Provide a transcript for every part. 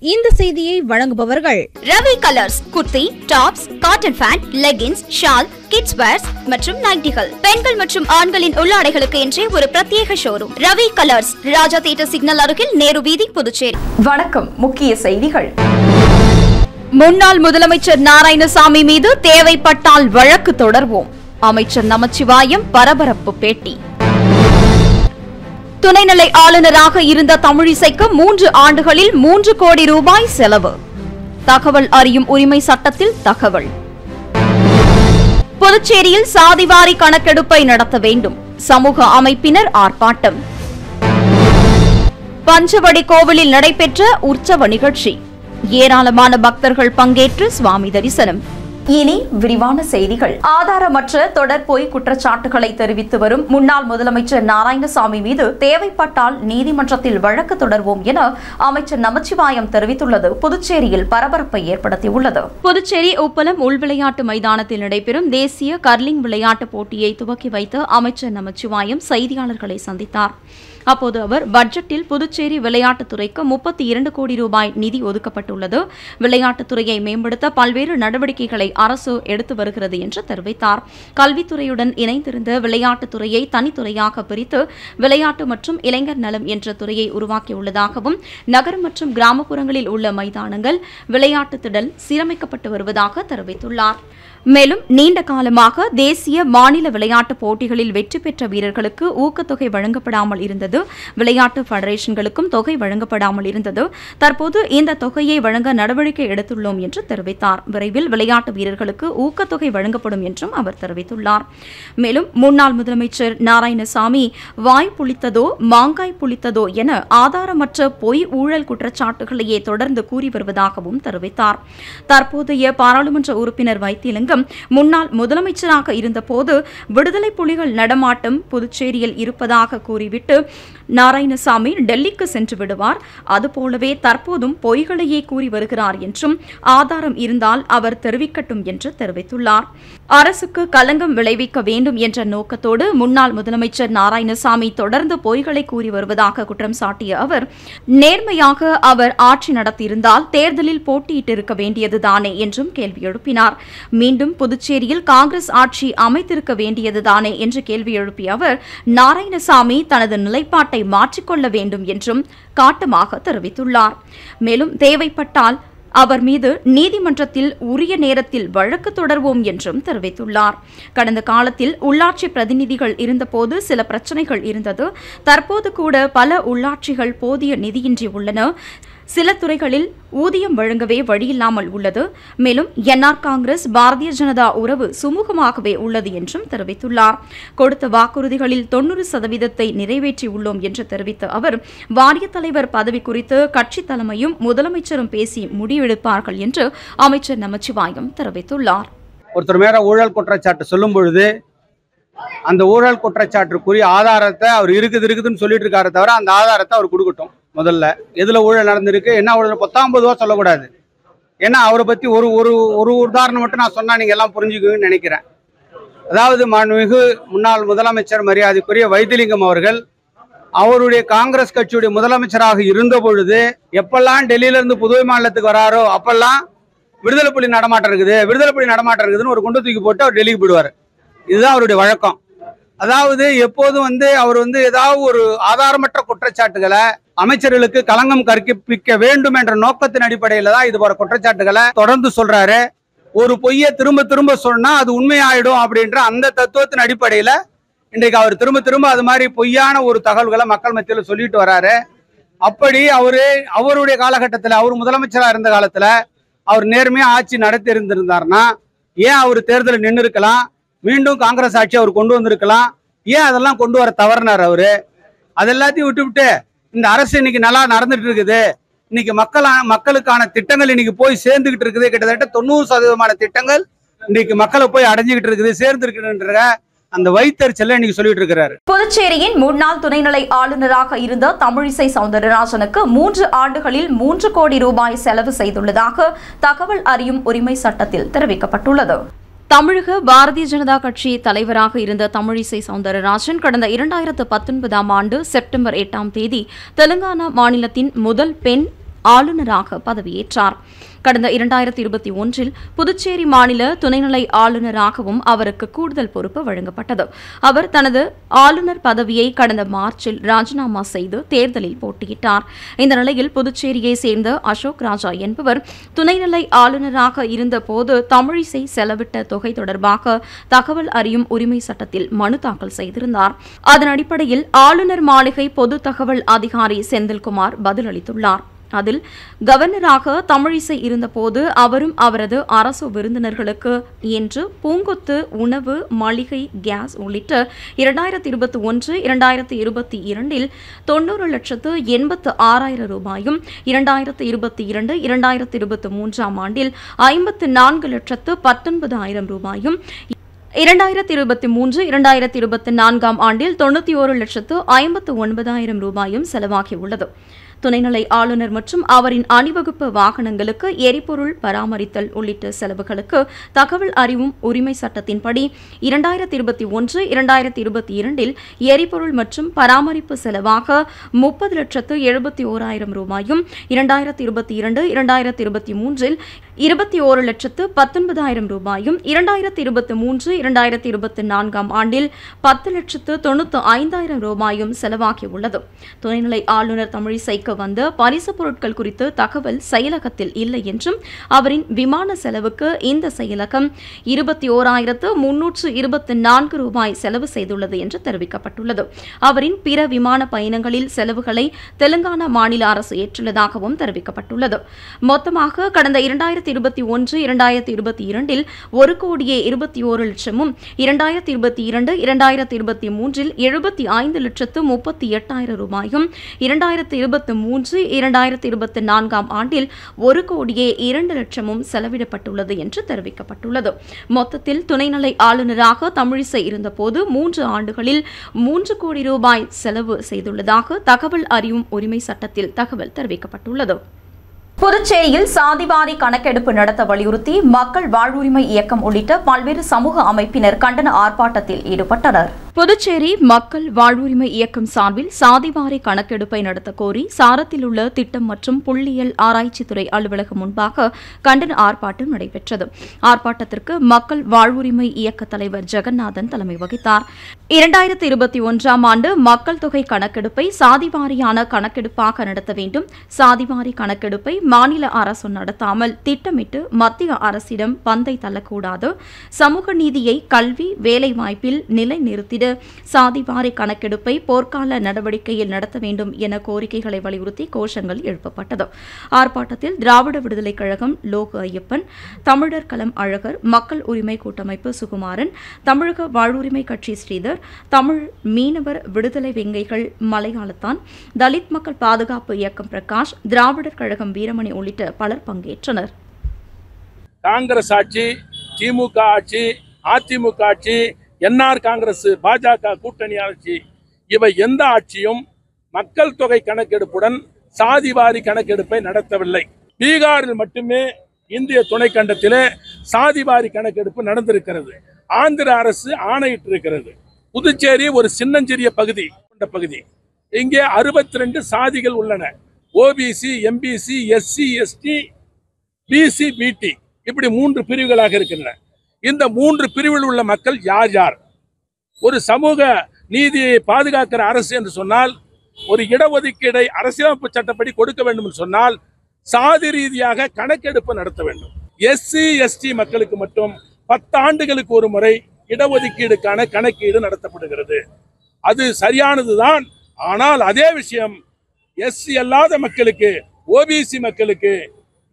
இந்த செய்தியை வழங்குபவர்கள் Ravi colours. Kurti, tops, cotton pant, leggings, shawl, kids wears மற்றும் நைட்டிகள், பெண்கள் மற்றும் ஆண்களின் உள்ளாடைகளுக்கு என்றே ஒரு பிரத்யேக showroom. Ravi colours, Raja theatre signal அருகில், நேரு வீதி, புதுச்சேரி. வணக்கம். முக்கிய செய்திகள். முன்னாள் முதலமைச்சர் நாராயணசாமி மீது தேவைப்பட்டால் வழக்கு தொடர்வோம். அமைச்சர் நமச்சிவாயம் பரபரப்பு பேட்டி. துணைநிலை ஆளுநராக இருந்த தமிழிசைக்கு 3 ஆண்டுகளில் 3 கோடி ரூபாய் செலவு. தகவல் அறியும் உரிமை சட்டத்தில் தகவல். புதுச்சேரியில் சாதிவாரி கணக்கெடுப்பை நடத்த வேண்டும். சமூக அமைப்பினர் ஆர்ப்பாட்டம். பஞ்சவடி கோவிலில் நடைபெற்ற உற்சவ நிகழ்ச்சி. ஏராளமான பக்தர்கள் பங்கேற்று சுவாமி தரிசனம். இனி விரிவான செய்திகள். ஆதாரமற்ற தொடர் பொய் குற்றச்சாட்டுகளை தெரிவித்து வரும் முன்னாள் முதலமைச்சர் நாராயணசாமி மீது தேவைப்பட்டால் நீதிமன்றத்தில் வழக்கு தொடர்வோம் என அமைச்சர் நமச்சிவாயம் தெரிவித்துள்ளது புதுச்சேரியில் பரபரப்பை ஏற்படுத்தியுள்ளது. புதுச்சேரி உப்பளம் உள்விளையாட்டு மைதானத்தில் நடைபெறும் தேசிய கர்லிங் விளையாட்டுப் போட்டியை துவக்கி வைத்து அமைச்சர் நமச்சிவாயம் செய்தியாளர்களை சந்தித்தார். அப்போது அவர் பட்ஜெட்டில் புதுச்சேரி விளையாட்டுத்துறைக்கு 32 கோடி ரூபாய் நிதி ஒதுக்கப்பட்டுள்ளது. விளையாட்டுத்துறையை மேம்படுத்த பல்வேறு நடவடிக்கைகளை அரசு எடுத்து வருகிறது என்று தெரிவித்தார். கல்வித்துறையுடன் இணைந்திருந்த விளையாட்டுத்துறையை தனித்துறையாக பிரித்து விளையாட்டு மற்றும் இளைஞர் நலம் என்ற துறையை உருவாக்கியுள்ளதாகவும், நகரம் மற்றும் கிராமப்புறங்களில் உள்ள மைதானங்கள் விளையாட்டு திடல் சீரமைக்கப்பட்டு வருவதாக தெரிவித்துள்ளார். மேலும் நீண்ட காலமாக தேசிய மாநில விளையாட்டுப் போட்டிகளில் வெற்றி பெற்ற வீரர்களுக்கு ஊக்கத்தொகை வழங்கப்படாமல் இருந்தது. விளையாட்டு ஃபெடரேஷன்களுக்கும் தொகை வழங்கப்படாமல் இருந்தது. தற்போது இந்த தொகையை வழங்க நடவடிக்கை எடுத்துள்ளோம் என்று தெரிவித்தார். விரைவில் விளையாட்டு வீரர்களுக்கு ஊக்கத்தொகை வழங்கப்படும் என்றும் அவர் தெரிவித்துள்ளார். மேலும் முன்னாள் முதலமைச்சர் நாராயணசாமி வாய் புளித்ததோ மாங்காய் புளித்ததோ என ஆதாரமற்ற பொய் ஊழல் குற்றச்சாட்டுகளையே தொடர்ந்து கூறி வருவதாகவும் தெரிவித்தார். தற்போதைய பாராளுமன்ற உறுப்பினர் வைத்திலிங்கம் முன்னாள் முதலமைச்சராக இருந்தபோது விடுதலை புலிகள் நடமாட்டம் புதுச்சேரியில் இருப்பதாக கூறிவிட்டு நாராயணசாமி டெல்லிக்கு சென்று விடுவார். அதுபோலவே தற்போதும் பொய்களையே கூறி வருகிறார் என்றும் ஆதாரம் இருந்தால் அவர் தெரிவிக்கட்டும் என்று தெரிவித்துள்ளார். அரசுக்கு களங்கம் விளைவிக்க வேண்டும் என்ற நோக்கத்தோடு முன்னாள் முதலமைச்சர் நாராயணசாமி தொடர்ந்து பொய்களை கூறி வருவதாக குற்றம் சாட்டிய அவர், நேர்மையாக அவர் ஆட்சி நடத்தியிருந்தால் தேர்தலில் போட்டியிட்டிருக்க வேண்டியதுதானே என்றும் கேள்வி எழுப்பினார். மீண்டும் புதுச்சேரியில் காங்கிரஸ் ஆட்சி அமைத்திருக்க வேண்டியதுதானே என்று கேள்வி எழுப்பிய அவர், நாராயணசாமி தனது நிலைப்பாட்டை மாற்றிக்கொள்ள வேண்டும் என்றும் காட்டமாக தெரிவித்துள்ளார். மேலும் தேவைப்பட்டால் அவர் மீது நீதிமன்றத்தில் உரிய நேரத்தில் வழக்கு தொடர்வோம் என்றும் தெரிவித்துள்ளார். கடந்த காலத்தில் உள்ளாட்சி பிரதிநிதிகள் இருந்தபோது சில பிரச்சினைகள் இருந்தது. தற்போது கூட பல உள்ளாட்சிகள் போதிய நிதியின்றி உள்ளன. சில துறைகளில் ஊதியம் வழங்கவே வழியில்லாமல் உள்ளது. மேலும் என்ஆர் காங்கிரஸ் பாரதிய ஜனதா உறவு சுமூகமாகவே உள்ளது என்றும் தெரிவித்துள்ளார். கொடுத்த வாக்குறுதிகளில் 90% நிறைவேற்றியுள்ளோம் என்று தெரிவித்த அவர், வாரிய தலைவர் பதவி குறித்து கட்சித் தலைமையும் முதலமைச்சரும் பேசி முடிவெடுப்பார்கள் என்று அமைச்சர் நமச்சிவாயம் தெரிவித்துள்ளார். ஒருத்தர் மேல ஊழல் குற்றச்சாட்டு சொல்லும் பொழுது அந்த ஊழல் குற்றச்சாட்டுக்குரிய ஆதாரத்தை அவர் இருக்குதுன்னு சொல்லிட்டு இருக்காரு தவிர அந்த ஆதாரத்தை அவர் கொடுக்கட்டும். முதல்ல எதுல ஊழல் நடந்திருக்கு, என்ன ஊழல் 19 ரூபா சொல்லக்கூடாது. ஏன்னா அவரை பத்தி ஒரு ஒரு ஒரு உதாரணம் மட்டும் நான் சொன்னா நீங்க எல்லாம் புரிஞ்சுக்குவீங்கன்னு நினைக்கிறேன். அதாவது மாண்புமிகு முன்னாள் முதலமைச்சர் மரியாதைக்குரிய வைத்திலிங்கம் அவர்கள் அவருடைய காங்கிரஸ் கட்சியுடைய முதலமைச்சராக இருந்த பொழுது எப்பெல்லாம் டெல்லியில இருந்து புதுவை மாநிலத்துக்கு வராரோ அப்பெல்லாம் விடுதலை புலி நடமாட்டம் இருக்குதுன்னு ஒரு குண்டு தூக்கி போட்டு அவர் டெல்லிக்கு போயிடுவார். இதுதான் அவருடைய வழக்கம். அதாவது எப்போதும் அவர் ஏதாவது ஒரு ஆதாரமற்ற குற்றச்சாட்டுகளை அமைச்சர்களுக்கு களங்கம் கற்பிக்க வேண்டும் என்ற நோக்கத்தின் அடிப்படையில தான் இது போற குற்றச்சாட்டுகளை தொடர்ந்து சொல்றாரு. ஒரு பொய்யை திரும்ப திரும்ப சொன்னா அது உண்மையாயிடும் அப்படின்ற அந்த தத்துவத்தின் அடிப்படையில இன்றைக்கு அவர் திரும்ப அது மாதிரி பொய்யான ஒரு தகவல்களை மக்கள் மத்தியில் சொல்லிட்டு வராரு. அப்படி அவருடைய காலகட்டத்தில் அவர் முதலமைச்சராக இருந்த காலத்துல அவர் நேர்மையா ஆட்சி நடத்தி இருந்திருந்தாருன்னா ஏன் அவர் தேர்தலில் நின்று இருக்கலாம், மீண்டும் காங்கிரஸ் ஆட்சி அவர் கொண்டு வந்திருக்கலாம். ஏன் அதெல்லாம் கொண்டு வர தவறினார் அவரு? அதெல்லாத்தையும் விட்டுவிட்டு இந்த அரசு இன்னைக்கு நல்லா நடந்துட்டு இருக்குது. இன்னைக்கு மக்களுக்கான திட்டங்கள் இன்னைக்கு போய் சேர்ந்துகிட்டு இருக்குது. கிட்டத்தட்ட 90% திட்டங்கள் இன்னைக்கு மக்களை போய் அடைஞ்சுகிட்டு இருக்குது, சேர்ந்துருக்குன்ற அந்த வைத்தறிச்சல இன்னைக்கு சொல்லிட்டு இருக்கிறாரு. புதுச்சேரியின் முன்னாள் துணைநிலை ஆளுநராக இருந்த தமிழிசை சவுந்தரராஜனுக்கு 3 ஆண்டுகளில் 3 கோடி ரூபாய் செலவு செய்துள்ளதாக தகவல் அறியும் உரிமை சட்டத்தில் தெரிவிக்கப்பட்டுள்ளது. தமிழக பாரதிய ஜனதா கட்சி தலைவராக இருந்த தமிழிசை சவுந்தரராஜன் கடந்த 2019 ஆண்டு செப்டம்பர் 8 தெலுங்கானா மாநிலத்தின் முதல் பெண் ஆளுநராக பதவியேற்றார். கடந்த 2021 புதுச்சேரி மாநில துணைநிலை ஆளுநராகவும் அவருக்கு கூடுதல் பொறுப்பு வழங்கப்பட்டது. அவர் தனது ஆளுநர் பதவியை கடந்த மார்ச்சில் ராஜினாமா செய்து தேர்தலில் போட்டியிட்டார். இந்த நிலையில் புதுச்சேரியை சேர்ந்த அசோக் ராஜா என்பவர் துணைநிலை ஆளுநராக இருந்தபோது தமிழிசை செலவிட்ட தொகை தொடர்பாக தகவல் அறியும் உரிமை சட்டத்தில் மனு தாக்கல் செய்திருந்தார். அதன் அடிப்படையில் ஆளுநர் மாளிகை பொது தகவல் அதிகாரி செந்தில்குமார் பதிலளித்துள்ளார். அதில் கவர்னராக தமிழிசை இருந்தபோது அவரும் அவரது அரசு விருந்தினர்களுக்கு என்று பூங்கொத்து, உணவு, மளிகை, கேஸ் உள்ளிட்ட 2021-2022 90,86,000 ரூபாயும் 2022-2023 ஆண்டில் 54,19,000 ரூபாயும் 2023-2024 ஆண்டில் 91,59,000 ரூபாயும் செலவாகியுள்ளது. துணைநிலை ஆளுநர் மற்றும் அவரின் அணிவகுப்பு வாகனங்களுக்கு எரிபொருள் பராமரித்தல் உள்ளிட்ட செலவுகளுக்கு தகவல் அறிவும் உரிமை சட்டத்தின்படி 2021-2022 எரிபொருள் மற்றும் பராமரிப்பு செலவாக 30,71,000 ரூபாயும் 2022-2023 21,19,000 ரூபாயும் 2023-2024 ஆண்டில் 10,95,000 ரூபாயும் செலவாகியுள்ளது. துணைநிலை ஆளுநர் தமிழிசைக்கு வந்த பரிசு பொருட்கள் குறித்து தகவல் செயலகத்தில் இல்லை என்றும் அவரின் விமான செலவுக்கு இந்த செயலகம் 21,324 ரூபாய் செலவு செய்துள்ளது என்று தெரிவிக்கப்பட்டுள்ளது. அவரின் பிற விமான பயணங்களில் செலவுகளை தெலுங்கானா மாநில அரசு ஏற்றுள்ளதாகவும் தெரிவிக்கப்பட்டுள்ளது. மொத்தமாக கடந்த 2021-2022 1,21,00,000 2022-2023 75,38,000 ரூபாயும் 2023-2024 ஆண்டில் 1,02,00,000 செலவிடப்பட்டுள்ளது என்று தெரிவிக்கப்பட்டுள்ளது. மொத்தத்தில் துணைநிலை ஆளுநராக தமிழிசை இருந்தபோது 3 ஆண்டுகளில் 3 கோடி ரூபாய் செலவு செய்துள்ளதாக தகவல் அறியும் உரிமை சட்டத்தில் தகவல் தெரிவிக்கப்பட்டுள்ளது. புதுச்சேரியில் சாதிவாரி கணக்கெடுப்பு நடத்த வலியுறுத்தி மக்கள் வாழ்வுரிமை இயக்கம் உள்ளிட்ட பல்வேறு சமூக அமைப்பினர் கண்டன ஆர்ப்பாட்டத்தில் ஈடுபட்டனர். புதுச்சேரி மக்கள் வாழ்வுரிமை இயக்கம் சார்பில் சாதிவாரி கணக்கெடுப்பை நடத்த கோரி சாரத்தில் உள்ள திட்டம் மற்றும் புள்ளியியல் ஆராய்ச்சித்துறை அலுவலகம் முன்பாக கண்டன ஆர்ப்பாட்டம் நடைபெற்றது. ஆர்ப்பாட்டத்திற்கு மக்கள் வாழ்வுரிமை இயக்க தலைவர் ஜெகநாதன் தலைமை வகித்தார். 2021 ஆண்டு மக்கள் தொகை கணக்கெடுப்பை சாதிவாரியான கணக்கெடுப்பாக நடத்த வேண்டும். சாதிவாரி கணக்கெடுப்பை மாநில அரசு நடத்தாமல் திட்டமிட்டு மத்திய அரசிடம் பந்தை தள்ளக்கூடாது. சமூக நீதியை கல்வி, வேலைவாய்ப்பில் நிலைநிறுத்திட சாதிவாரி கணக்கெடுப்பை போர்க்கால நடவடிக்கையில் நடத்த வேண்டும் என கோரிக்கைகளை வலியுறுத்தி கோஷங்கள் எழுப்பப்பட்டது. ஆர்ப்பாட்டத்தில் திராவிட விடுதலைக் கழகம் லோகு ஐயப்பன், தமிழர் களம் அழகர், மக்கள் உரிமை கூட்டமைப்பு சுகுமாரன், தமிழக வாழ்வுரிமை கட்சி ஸ்ரீதர், தமிழ் மீனவர் விடுதலை வெங்கைகள் மலையாளத்தான், தலித் மக்கள் பாதுகாப்பு இயக்கம் பிரகாஷ், திராவிடர் கழகம் வீரமணி உள்ளிட்ட பலர் பங்கேற்றனர். காங்கிரஸ் ஆட்சி, திமுக ஆட்சி, அதிமுக ஆட்சி, என்ஆர் காங்கிரஸ், பாஜக கூட்டணி ஆட்சி, இவை எந்த ஆட்சியும் மக்கள் தொகை கணக்கெடுப்புடன் சாதிவாரி கணக்கெடுப்பை நடத்தவில்லை. பீகாரில் மட்டுமே இந்திய துணைக்கண்டத்திலே சாதிவாரி கணக்கெடுப்பு நடந்திருக்கிறது. ஆந்திர அரசு ஆணையிட்டிருக்கிறது. புதுச்சேரி ஒரு சின்னஞ்சிறிய பகுதி கொண்ட பகுதி. இங்கே 62 சாதிகள் உள்ளன. OBC, MBC, SC, ST, BC, BT இப்படி 3 பிரிவுகளாக இருக்கின்றன. இந்த 3 பிரிவில் உள்ள மக்கள் யார் யார்? ஒரு சமூக நீதியை பாதுகாக்கிற அரசு என்று சொன்னால், ஒரு இடஒதுக்கீடை அரசியலமைப்பு சட்டப்படி கொடுக்க வேண்டும் என்று சொன்னால் சாதி ரீதியாக கணக்கெடுப்பு நடத்த வேண்டும். எஸ்சி, எஸ்டி மக்களுக்கு மட்டும் 10 ஆண்டுகளுக்கு ஒரு முறை இடஒதுக்கீடுக்கான கணக்கீடு நடத்தப்படுகிறது. அது சரியானதுதான். ஆனால் அதே விஷயம் எஸ்சி அல்லாத மக்களுக்கு, ஓபிசி மக்களுக்கு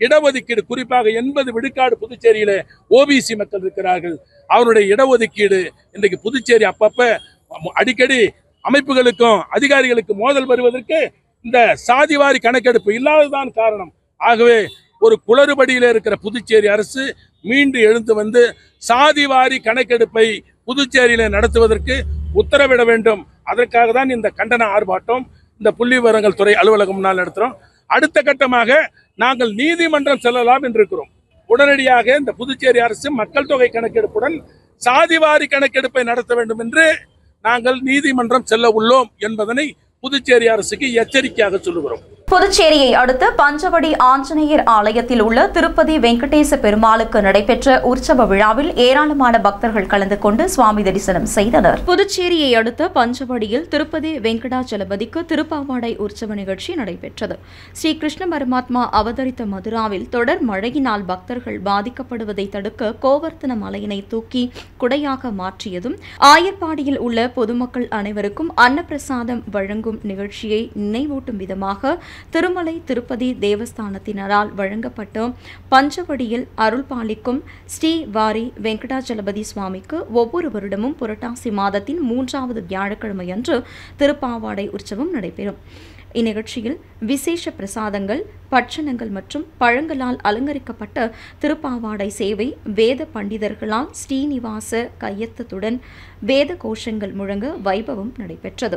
இடஒதுக்கீடு, குறிப்பாக 80 விழுக்காடு புதுச்சேரியில ஓபிசி மக்கள் இருக்கிறார்கள். அவருடைய இடஒதுக்கீடு இன்றைக்கு புதுச்சேரி அப்பப்ப அடிக்கடி அமைப்புகளுக்கும் அதிகாரிகளுக்கும் மோதல் வருவதற்கு இந்த சாதிவாரி கணக்கெடுப்பு இல்லாததான் காரணம். ஆகவே ஒரு குளறுபடியில் இருக்கிற புதுச்சேரி அரசு மீண்டு எழுந்து வந்து சாதிவாரி கணக்கெடுப்பை புதுச்சேரியில நடத்துவதற்கு உத்தரவிட வேண்டும். அதற்காக தான் இந்த கண்டன ஆர்ப்பாட்டம் இந்த புள்ளி விவரங்கள் துறை அலுவலகம் முன்னால் நடத்துகிறோம். அடுத்த கட்டமாக நாங்கள் நீதிமன்றம் செல்லலாம் என்று இருக்கிறோம். உடனடியாக இந்த புதுச்சேரி அரசு மக்கள் தொகை கணக்கெடுப்புடன் சாதிவாரி கணக்கெடுப்பை நடத்த வேண்டும் என்று நாங்கள் நீதிமன்றம் செல்ல உள்ளோம் என்பதனை புதுச்சேரி அரசுக்கு எச்சரிக்கையாக சொல்லுகிறோம். புதுச்சேரியை அடுத்து பஞ்சவடி ஆஞ்சநேயர் ஆலயத்தில் உள்ள திருப்பதி வெங்கடேச பெருமாளுக்கு நடைபெற்ற உற்சவ விழாவில் ஏராளமான பக்தர்கள் கலந்து கொண்டு சுவாமி தரிசனம் செய்தனர். புதுச்சேரியை அடுத்த பஞ்சவடியில் திருப்பதி வெங்கடாச்சலபதிக்கு திருப்பாவாடை உற்சவ நிகழ்ச்சி நடைபெற்றது. ஸ்ரீ கிருஷ்ண பரமாத்மா அவதரித்த மதுராவில் தொடர் மழையினால் பக்தர்கள் பாதிக்கப்படுவதை தடுக்க கோவர்த்தன மலையினை தூக்கி குடையாக மாற்றியதும், ஆயர்பாடியில் உள்ள பொதுமக்கள் அனைவருக்கும் அன்னப்பிரசாதம் வழங்கும் நிகழ்ச்சியை நினைவூட்டும் விதமாக திருமலை திருப்பதி தேவஸ்தானத்தினரால் வழங்கப்பட்ட பஞ்சவடியில் அருள் பாலிக்கும் ஸ்ரீ வாரி வெங்கடாச்சலபதி சுவாமிக்கு ஒவ்வொரு வருடமும் புரட்டாசி மாதத்தின் 3வது வியாழக்கிழமையன்று திருப்பாவாடை உற்சவம் நடைபெறும். இந்நிகழ்ச்சியில் விசேஷ பிரசாதங்கள், பட்சணங்கள் மற்றும் பழங்களால் அலங்கரிக்கப்பட்ட திருப்பாவாடை சேவை வேத பண்டிதர்களால் ஸ்ரீனிவாச கையத்தத்துடன் வேத கோஷங்கள் முழங்க வைபவம் நடைபெற்றது.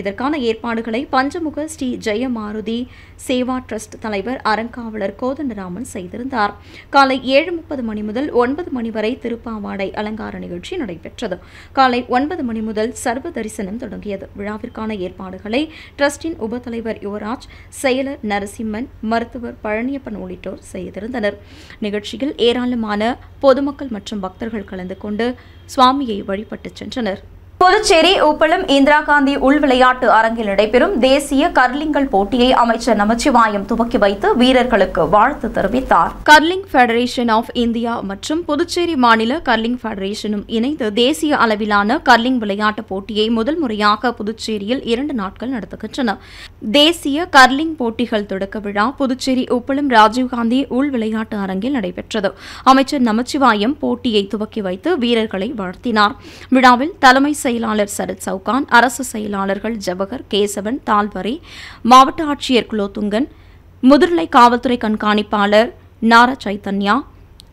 இதற்கான ஏற்பாடுகளை பஞ்சமுக ஸ்ரீ ஜெயமாருதி சேவா டிரஸ்ட் தலைவர் அறங்காவலர் கோதண்டராமன் செய்திருந்தார். காலை 7:30 மணி முதல் 9 மணி வரை திருப்பாவாடை அலங்கார நிகழ்ச்சி நடைபெற்றது. காலை 9 மணி முதல் சர்வ தரிசனம் தொடங்கியது. விழாவிற்கான ஏற்பாடுகளை டிரஸ்டின் உபத்தலைவர் யுவராஜ், செயலர் நரசிம்மன், மருத்துவர் பழனியப்பன் உள்ளிட்டோர் செய்திருந்தனர். நிகழ்ச்சியில் ஏராளமான பொதுமக்கள் மற்றும் பக்தர்கள் கலந்து கொண்டு சுவாமியை வழிபட்டுச் சென்றனர். புதுச்சேரி உப்பளம் இந்திரா காந்தி உள் விளையாட்டு அரங்கில் நடைபெறும் தேசிய கர்லிங்கல் போட்டியை அமைச்சர் நமச்சிவாயம் துவக்கி வைத்து வீரர்களுக்கு வாழ்த்து தெரிவித்தார். கர்லிங் ஃபெடரேஷன் ஆஃப் இந்தியா மற்றும் புதுச்சேரி மாநில கர்லிங் ஃபெடரேஷனும் இணைந்து தேசிய அளவிலான கர்லிங் விளையாட்டு போட்டியை முதல் முறையாக புதுச்சேரியில் 2 நாட்கள் நடத்துகின்றன. தேசிய கர்லிங் போட்டிகள் தொடக்க விழா புதுச்சேரி உப்பளம் ராஜீவ்காந்தி உள் விளையாட்டு அரங்கில் நடைபெற்றது. அமைச்சர் நமச்சிவாயம் போட்டியை துவக்கி வைத்து வீரர்களை வாழ்த்தினார். விழாவில் தலைமை செயலாளர் சரத் சவுகான், அரசு செயலாளர்கள் ஜவஹர், கேசவன், தால்வரே, மாவட்ட ஆட்சியர் குலோத்துங்கன், முதுநிலை காவல்துறை கண்காணிப்பாளர் நாரா சைத்தன்யா,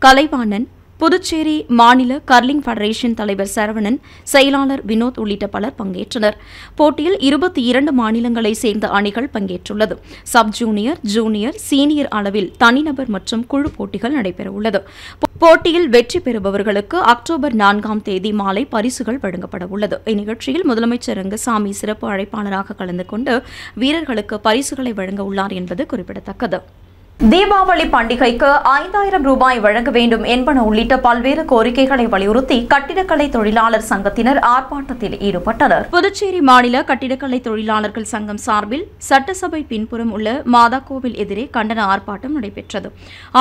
கலைவாணன், புதுச்சேரி மாநில கர்லிங் ஃபெடரேஷன் தலைவர் சரவணன், செயலாளர் வினோத் உள்ளிட்ட பலர் பங்கேற்றனர். போட்டியில் 22 மாநிலங்களைச் சேர்ந்த அணிகள் பங்கேற்றுள்ளது. சப் ஜூனியர், ஜூனியர், சீனியர் அளவில் தனிநபர் மற்றும் குழு போட்டிகள் நடைபெறவுள்ளது. போட்டியில் வெற்றி பெறுபவர்களுக்கு அக்டோபர் 4ஆம் தேதி மாலை பரிசுகள் வழங்கப்பட உள்ளது. இந்நிகழ்ச்சியில் முதலமைச்சர் ரங்கசாமி சிறப்பு அழைப்பாளராக கலந்து கொண்டு வீரர்களுக்கு பரிசுகளை வழங்க உள்ளார் என்பது குறிப்பிடத்தக்கது. தீபாவளி பண்டிகைக்கு 5000 ரூபாய் வழங்க வேண்டும் என்பன உள்ளிட்ட பல்வேறு கோரிக்கைகளை வலியுறுத்தி கட்டிடக்கலை தொழிலாளர் சங்கத்தினர் ஆர்ப்பாட்டத்தில் ஈடுபட்டனர். புதுச்சேரி மாநில கட்டிடக்கலை தொழிலாளர்கள் சங்கம் சார்பில் சட்டசபை பின்புறம் உள்ள மாதா கோவில் எதிரே கண்டன ஆர்ப்பாட்டம் நடைபெற்றது.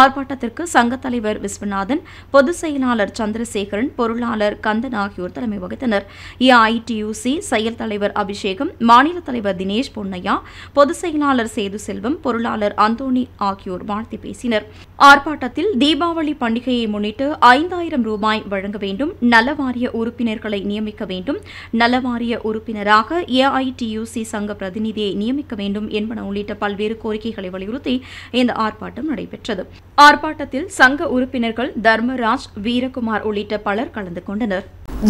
ஆர்ப்பாட்டத்திற்கு சங்கத் தலைவர் விஸ்வநாதன், பொதுச் செயலாளர் சந்திரசேகரன், பொருளாளர் கந்தன் ஆகியோர் தலைமை வகித்தனர். ஏஐடியூசி செயல் தலைவர் அபிஷேகம், மாநில தலைவர் தினேஷ் பொன்னையா, பொதுச் செயலாளர் சேது செல்வம், பொருளாளர் அந்தோணி ஆகியோர் வாழ்த்தி பேசினர். ஆர்ப்பாட்டத்தில் தீபாவளி பண்டிகையை முன்னிட்டு 5000 ரூபாய் வழங்க வேண்டும், நல வாரிய உறுப்பினர்களை நியமிக்க வேண்டும், நல வாரிய உறுப்பினராக ஏஐடியூசி சங்க பிரதிநிதியை நியமிக்க வேண்டும் என்பன உள்ளிட்ட பல்வேறு கோரிக்கைகளை வலியுறுத்தி இந்த ஆர்ப்பாட்டம் நடைபெற்றது. ஆர்ப்பாட்டத்தில் சங்க உறுப்பினர்கள் தர்மராஜ், வீரகுமார் உள்ளிட்ட பலர் கலந்து கொண்டனர்.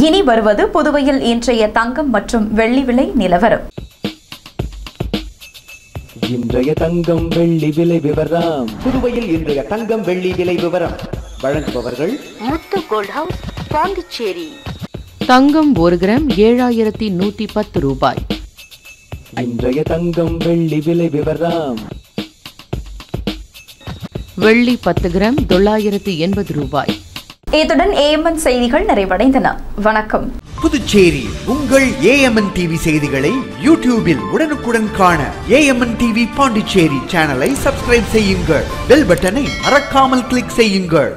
இனி வருவது புதுவையில் இன்றைய தங்கம் மற்றும் வெள்ளி விலை நிலவரம். இன்றைய தங்கம் வெள்ளி விலை விவரம். புதுவையில் இன்றைய தங்கம் வெள்ளி விலை விவரம் வழங்குபவர்கள் முத்து கோல்ட் ஹவுஸ், பாண்டிச்சேரி. தங்கம் 1 கிராம் 7110 ரூபாய். இன்றைய தங்கம் வெள்ளி விலை விவரம். வெள்ளி 10 கிராம் 980 ரூபாய். இத்துடன் ஏஎம்என் செய்திகள் நிறைவடைந்தன. வணக்கம். புதுச்சேரி உங்கள் ஏஎம்என் டிவி செய்திகளை யூடியூபில் உடனுக்குடன் காண ஏஎம்என் டிவி பாண்டிச்சேரி சேனலை சப்ஸ்கிரைப் செய்யுங்கள். பெல் பட்டனை மறக்காமல் கிளிக் செய்யுங்கள்.